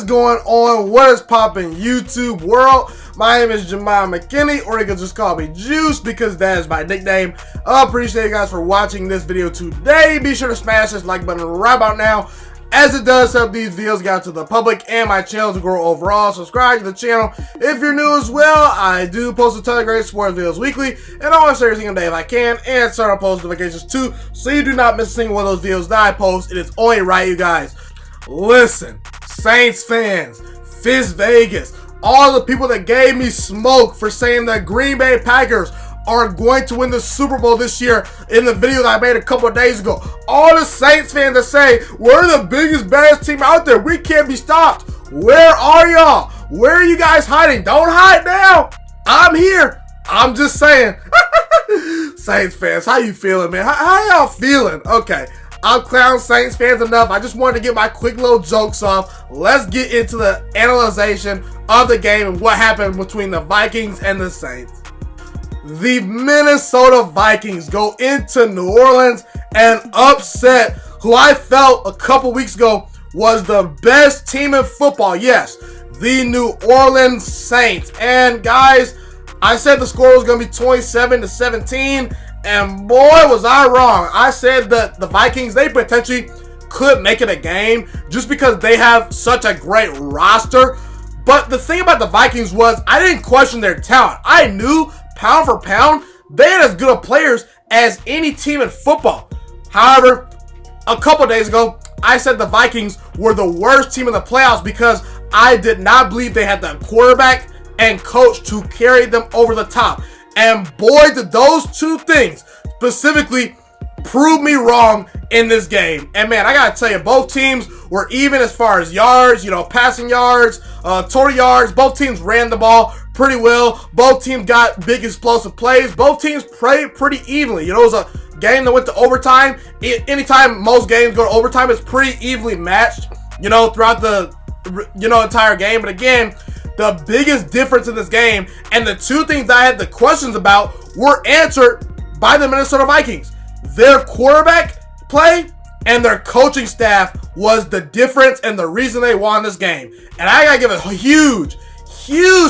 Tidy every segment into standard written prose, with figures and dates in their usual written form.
going on? What is poppin' YouTube world? My name is Ghiman Mckinney, or you can just call me Juice because that is my nickname. I appreciate you guys for watching this video today. Be sure to smash this like button right about now, as it does help these videos get out to the public and my channel to grow overall. Subscribe to the channel if you're new as well. I do post a ton of great sports videos weekly, and I always every single day if I can, and start on post notifications too, so you do not miss a single one of those videos that I post. It is only right, you guys. Listen, Saints fans, Fizz Vegas, all the people that gave me smoke for saying that Green Bay Packers are going to win the Super Bowl this year in the video that I made a couple of days ago. All the Saints fans that say, we're the biggest, baddest team out there, we can't be stopped. Where are y'all? Where are you guys hiding? Don't hide now. I'm here. I'm just saying. Saints fans, how you feeling, man? How y'all feeling? Okay, I'm clown Saints fans enough. I just wanted to get my quick little jokes off. Let's get into the analyzation of the game and what happened between the Vikings and the Saints. The Minnesota Vikings go into New Orleans and upset who I felt a couple weeks ago was the best team in football. Yes, the New Orleans Saints. And guys, I said the score was going to be 27-17, and boy was I wrong. I said that the Vikings, they potentially could make it a game just because they have such a great roster. But the thing about the Vikings was I didn't question their talent. I knew pound for pound, they had as good of players as any team in football. However, a couple days ago, I said the Vikings were the worst team in the playoffs because I did not believe they had the quarterback and coach to carry them over the top. And boy, did those two things specifically prove me wrong in this game. And man, I gotta tell you, both teams were even as far as yards, passing yards, total yards. Both teams ran the ball pretty well. Both teams got big explosive plays. Both teams played pretty evenly. It was a game that went to overtime. Anytime most games go to overtime, it's pretty evenly matched, throughout the, entire game. But again, the biggest difference in this game and the two things I had the questions about were answered by the Minnesota Vikings. Their quarterback play and their coaching staff was the difference and the reason they won this game. And I gotta give a huge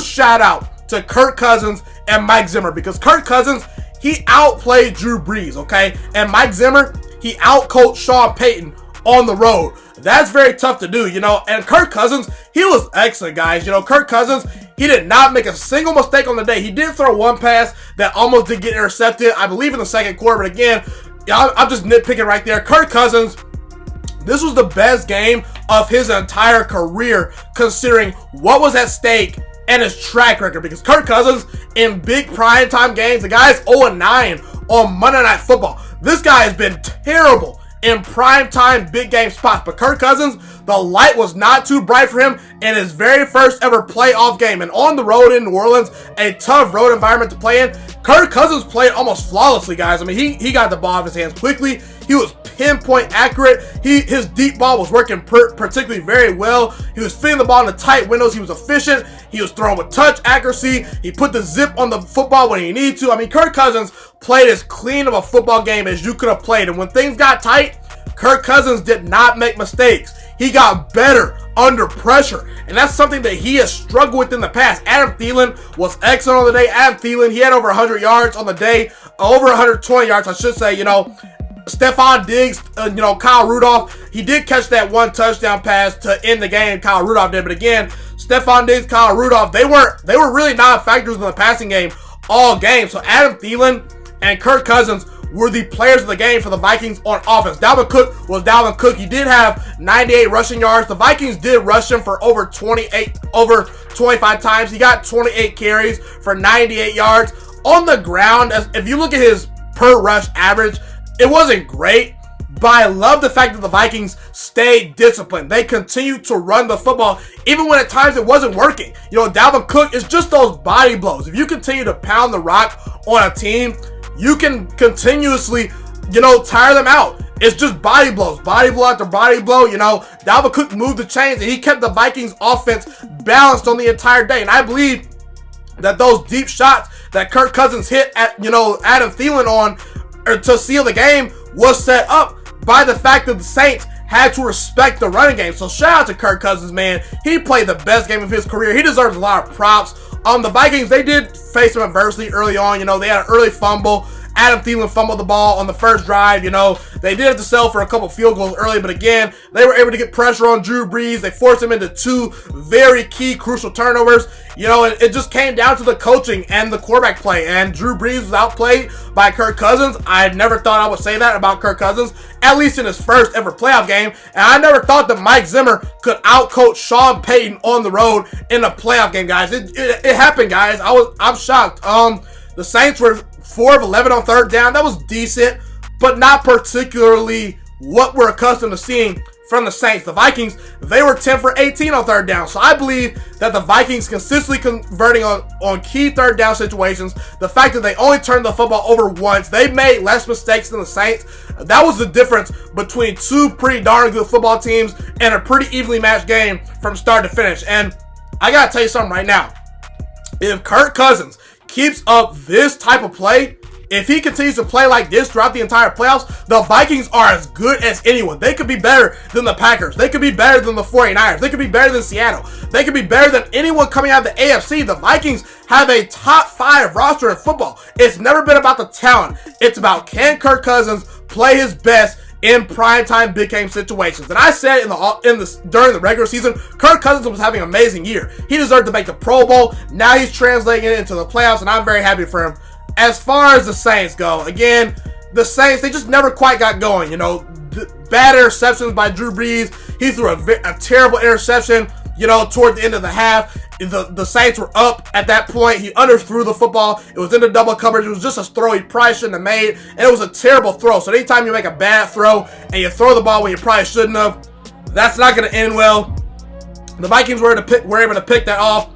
shout out to Kirk Cousins and Mike Zimmer, because Kirk Cousins, he outplayed Drew Brees, okay? And Mike Zimmer, he outcoached Sean Payton on the road. That's very tough to do, And Kirk Cousins, he was excellent, guys. Kirk Cousins, he did not make a single mistake on the day. He did throw one pass that almost did get intercepted, I believe in the second quarter. But again, I'm just nitpicking right there. Kirk Cousins, this was the best game of his entire career, considering what was at stake and his track record. Because Kirk Cousins, in big primetime games, the guy's 0-9 on Monday Night Football. This guy has been terrible in primetime big game spots. But Kirk Cousins, the light was not too bright for him in his very first ever playoff game. And on the road in New Orleans, a tough road environment to play in, Kirk Cousins played almost flawlessly, guys. I mean, he got the ball out of his hands quickly. He was pinpoint accurate. His deep ball was working particularly very well. He was fitting the ball in the tight windows. He was efficient. He was throwing with touch accuracy. He put the zip on the football when he needed to. I mean, Kirk Cousins played as clean of a football game as you could have played. And when things got tight, Kirk Cousins did not make mistakes. He got better under pressure, and that's something that he has struggled with in the past. Adam Thielen was excellent on the day. Adam Thielen, he had over 100 yards on the day, over 120 yards, I should say. Stephon Diggs, Kyle Rudolph, he did catch that one touchdown pass to end the game. Kyle Rudolph did, but again, Stephon Diggs, Kyle Rudolph, they were really non-factors in the passing game all game. So Adam Thielen and Kirk Cousins were the players of the game for the Vikings on offense. Dalvin Cook was Dalvin Cook. He did have 98 rushing yards. The Vikings did rush him for over 25 times. He got 28 carries for 98 yards. On the ground, if you look at his per rush average, it wasn't great, but I love the fact that the Vikings stayed disciplined. They continued to run the football, even when at times it wasn't working. Dalvin Cook is just those body blows. If you continue to pound the rock on a team, you can continuously, tire them out. It's just body blows, body blow after body blow. Dalvin Cook moved the chains and he kept the Vikings offense balanced on the entire day. And I believe that those deep shots that Kirk Cousins hit at, Adam Thielen on to seal the game was set up by the fact that the Saints had to respect the running game. So shout out to Kirk Cousins, man. He played the best game of his career. He deserves a lot of props. The Vikings, they did face some adversity early on. You know, they had an early fumble. Adam Thielen fumbled the ball on the first drive. You know, they did have to settle for a couple field goals early, but again, they were able to get pressure on Drew Brees. They forced him into 2 very key, crucial turnovers. You know, it just came down to the coaching and the quarterback play, and Drew Brees was outplayed by Kirk Cousins. I never thought I would say that about Kirk Cousins, at least in his first ever playoff game, and I never thought that Mike Zimmer could outcoach Sean Payton on the road in a playoff game, guys. It happened, guys. I'm shocked. The Saints were 4 of 11 on third down. That was decent, but not particularly what we're accustomed to seeing from the Saints. The Vikings, they were 10 for 18 on third down. So I believe that the Vikings consistently converting on key third down situations, the fact that they only turned the football over once, they made less mistakes than the Saints. That was the difference between 2 pretty darn good football teams and a pretty evenly matched game from start to finish. And I got to tell you something right now. If Kirk Cousins keeps up this type of play, if he continues to play like this throughout the entire playoffs, the Vikings are as good as anyone. They could be better than the Packers. They could be better than the 49ers. They could be better than Seattle. They could be better than anyone coming out of the AFC. The Vikings have a top 5 roster in football. It's never been about the talent. It's about, can Kirk Cousins play his best in primetime big game situations? And I said during the regular season, Kirk Cousins was having an amazing year. He deserved to make the Pro Bowl. Now he's translating it into the playoffs, and I'm very happy for him. As far as the Saints go, again, the Saints, they just never quite got going. You know, bad interceptions by Drew Brees. He threw a terrible interception, you know, toward the end of the half. The Saints were up at that point. He underthrew the football. It was into double coverage. It was just a throw he probably shouldn't have made, and it was a terrible throw. So anytime you make a bad throw and you throw the ball when you probably shouldn't have, that's not going to end well. The Vikings were able to pick that off,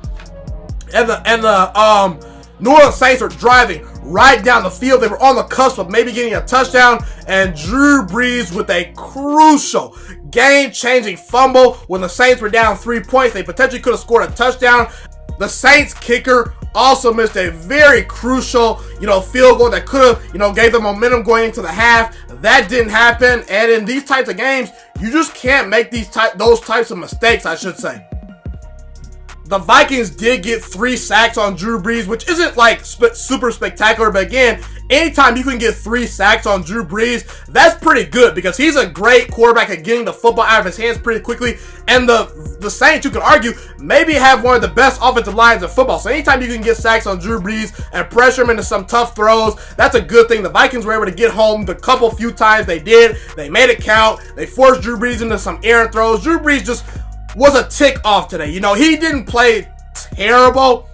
and the New Orleans Saints are driving right down the field. They were on the cusp of maybe getting a touchdown, and Drew Brees with a crucial game-changing fumble when the Saints were down 3 points. They potentially could have scored a touchdown. The Saints kicker also missed a very crucial, you know, field goal that could have, you know, gave them momentum going into the half. That didn't happen, and in these types of games, you just can't make those types of mistakes, I should say. The Vikings did get 3 sacks on Drew Brees, which isn't like super spectacular, but again, anytime you can get 3 sacks on Drew Brees, that's pretty good because he's a great quarterback at getting the football out of his hands pretty quickly. And the Saints, you could argue, maybe have one of the best offensive lines in football. So anytime you can get sacks on Drew Brees and pressure him into some tough throws, that's a good thing. The Vikings were able to get home the few times they did. They made it count. They forced Drew Brees into some errant throws. Drew Brees just was a tick off today. You know, he didn't play terrible,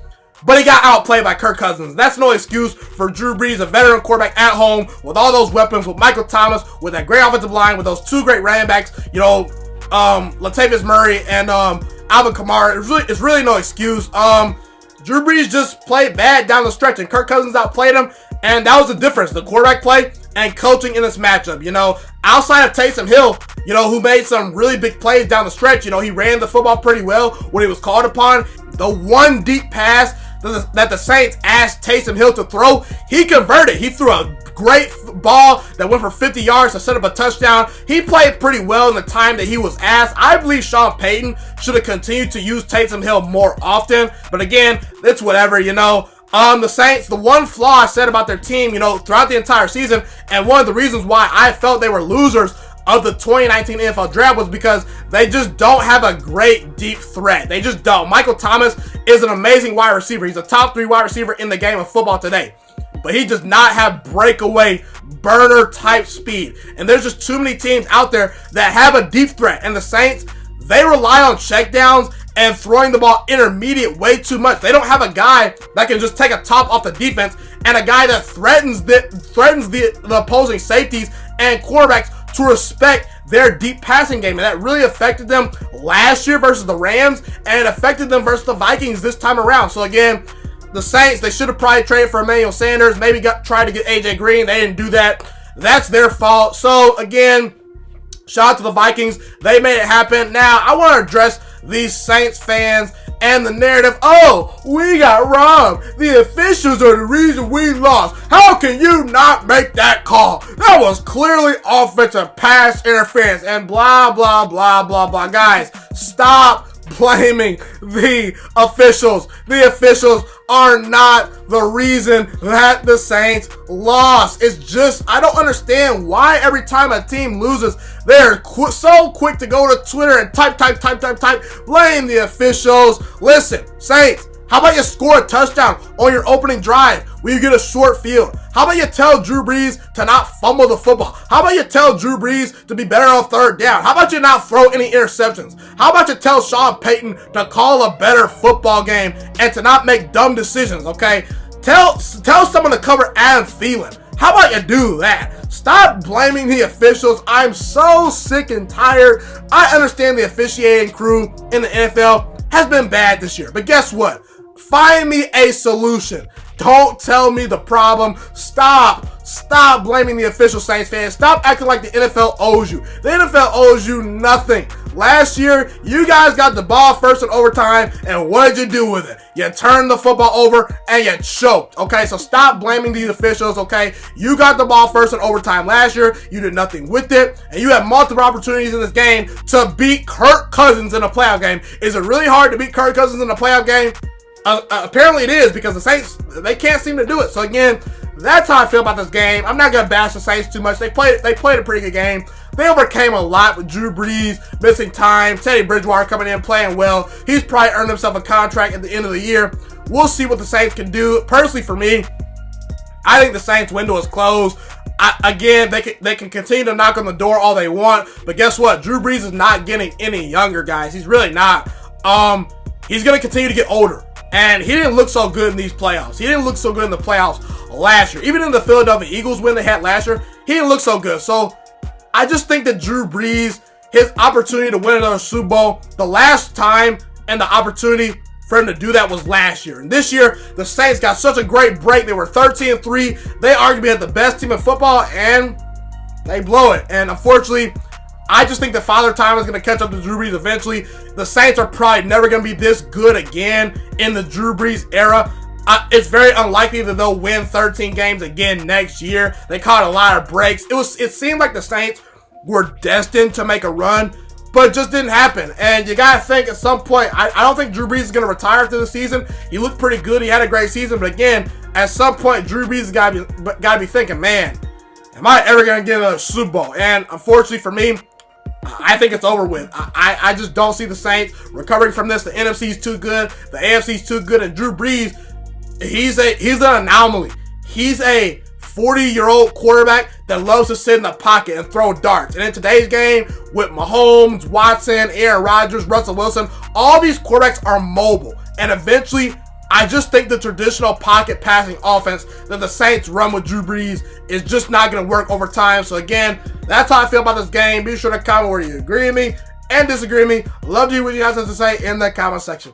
but he got outplayed by Kirk Cousins. That's no excuse for Drew Brees, a veteran quarterback at home with all those weapons, with Michael Thomas, with that great offensive line, with those 2 great running backs, you know, Latavius Murray and Alvin Kamara. It's really no excuse. Drew Brees just played bad down the stretch, and Kirk Cousins outplayed him, and that was the difference. The quarterback play and coaching in this matchup. You know, outside of Taysom Hill, you know, who made some really big plays down the stretch, you know, he ran the football pretty well when he was called upon. The one deep pass that the Saints asked Taysom Hill to throw, he converted. He threw a great ball that went for 50 yards to set up a touchdown. He played pretty well in the time that he was asked. I believe Sean Payton should have continued to use Taysom Hill more often, but again, it's whatever, you know. The Saints, the one flaw I said about their team, you know, throughout the entire season, and one of the reasons why I felt they were losers of the 2019 NFL Draft was because they just don't have a great deep threat. They just don't. Michael Thomas is an amazing wide receiver. He's a top 3 wide receiver in the game of football today, but he does not have breakaway burner type speed. And there's just too many teams out there that have a deep threat. And the Saints, they rely on checkdowns and throwing the ball intermediate way too much. They don't have a guy that can just take a top off the defense and a guy that threatens the opposing safeties and quarterbacks to respect their deep passing game. And that really affected them last year versus the Rams, and it affected them versus the Vikings this time around. So again, the Saints, they should have probably traded for Emmanuel Sanders, maybe tried to get AJ Green. They didn't do that. That's their fault. So again, shout out to the Vikings. They made it happen. Now, I want to address these Saints fans and the narrative, oh, we got robbed. The officials are the reason we lost. How can you not make that call? That was clearly offensive pass interference and blah, blah, blah, blah, blah. Guys, stop blaming the officials. The officials are not the reason that the Saints lost. It's just, I don't understand why every time a team loses, they're so quick to go to Twitter and type, blame the officials. Listen, Saints, how about you score a touchdown on your opening drive where you get a short field? How about you tell Drew Brees to not fumble the football? How about you tell Drew Brees to be better on third down? How about you not throw any interceptions? How about you tell Sean Payton to call a better football game and to not make dumb decisions, okay? Tell someone to cover Adam Thielen. How about you do that? Stop blaming the officials. I'm so sick and tired. I understand the officiating crew in the NFL has been bad this year, but guess what? Find me a solution. Don't tell me the problem. Stop blaming the official, Saints fans. Stop acting like the NFL owes you. The NFL owes you nothing. Last year, you guys got the ball first in overtime, and what did you do with it? You turned the football over, and you choked, okay? So stop blaming these officials, okay? You got the ball first in overtime last year. You did nothing with it, and you had multiple opportunities in this game to beat Kirk Cousins in a playoff game. Is it really hard to beat Kirk Cousins in a playoff game? Apparently it is, because the Saints, they can't seem to do it. So again, that's how I feel about this game. I'm not going to bash the Saints too much. They played a pretty good game. They overcame a lot with Drew Brees missing time, Teddy Bridgewater coming in playing well. He's probably earned himself a contract at the end of the year. We'll see what the Saints can do. Personally, for me, I think the Saints window is closed. Again, they can continue to knock on the door all they want, but guess what? Drew Brees is not getting any younger, guys. He's really not. He's going to continue to get older. And he didn't look so good in these playoffs. He didn't look so good in the playoffs last year. Even in the Philadelphia Eagles win they had last year, he didn't look so good. So I just think that Drew Brees, his opportunity to win another Super Bowl, the last time and the opportunity for him to do that was last year. And this year, the Saints got such a great break. They were 13-3. They arguably had the best team in football, and they blow it. And unfortunately, I just think that Father Time is going to catch up to Drew Brees eventually. The Saints are probably never going to be this good again in the Drew Brees era. It's very unlikely that they'll win 13 games again next year. They caught a lot of breaks. It seemed like the Saints were destined to make a run, but it just didn't happen. And you got to think at some point, I don't think Drew Brees is going to retire after the season. He looked pretty good. He had a great season. But again, at some point, Drew Brees has got to be thinking, man, am I ever going to get another Super Bowl? And unfortunately for me, I think it's over with. I just don't see the Saints recovering from this. The NFC's too good. The AFC's too good. And Drew Brees, he's an anomaly. He's a 40-year-old quarterback that loves to sit in the pocket and throw darts. And in today's game, with Mahomes, Watson, Aaron Rodgers, Russell Wilson, all these quarterbacks are mobile. And eventually, I just think the traditional pocket passing offense that the Saints run with Drew Brees is just not going to work over time. So again, that's how I feel about this game. Be sure to comment whether you agree with me and disagree with me. Love to hear what you guys have to say in the comment section.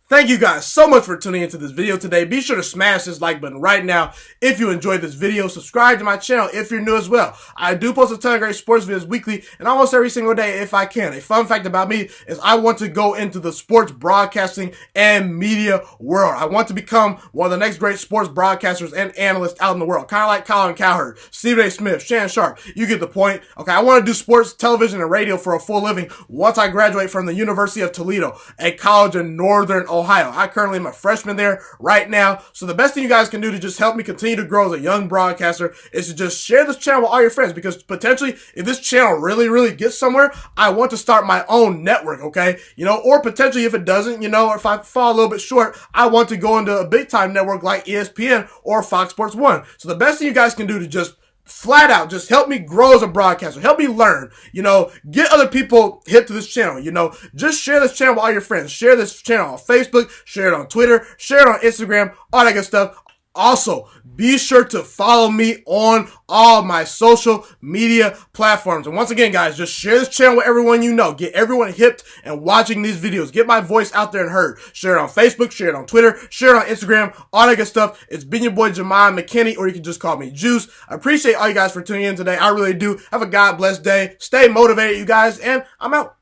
Thank you guys so much for tuning into this video today. Be sure to smash this like button right now if you enjoyed this video. Subscribe to my channel if you're new as well. I do post a ton of great sports videos weekly and almost every single day if I can. A fun fact about me is I want to go into the sports broadcasting and media world. I want to become one of the next great sports broadcasters and analysts out in the world. Kind of like Colin Cowherd, Stephen A. Smith, Shannon Sharp. You get the point. Okay, I want to do sports, television, and radio for a full living once I graduate from the University of Toledo, a college in Northern Ohio. I currently am a freshman there right now. So the best thing you guys can do to just help me continue to grow as a young broadcaster is to just share this channel with all your friends, because potentially if this channel really gets somewhere, I want to start my own network, okay? Or potentially if it doesn't, or if I fall a little bit short, I want to go into a big time network like ESPN or Fox Sports 1. So the best thing you guys can do to just flat out just help me grow as a broadcaster, help me learn, get other people hip to this channel, just share this channel with all your friends, share this channel on Facebook, share it on Twitter, share it on Instagram, all that good stuff. Also, be sure to follow me on all my social media platforms. And once again, guys, just share this channel with everyone you know. Get everyone hipped and watching these videos. Get my voice out there and heard. Share it on Facebook, share it on Twitter, share it on Instagram, all that good stuff. It's been your boy, Ghiman Mckinney, or you can just call me Juice. I appreciate all you guys for tuning in today. I really do. Have a God bless day. Stay motivated, you guys, and I'm out.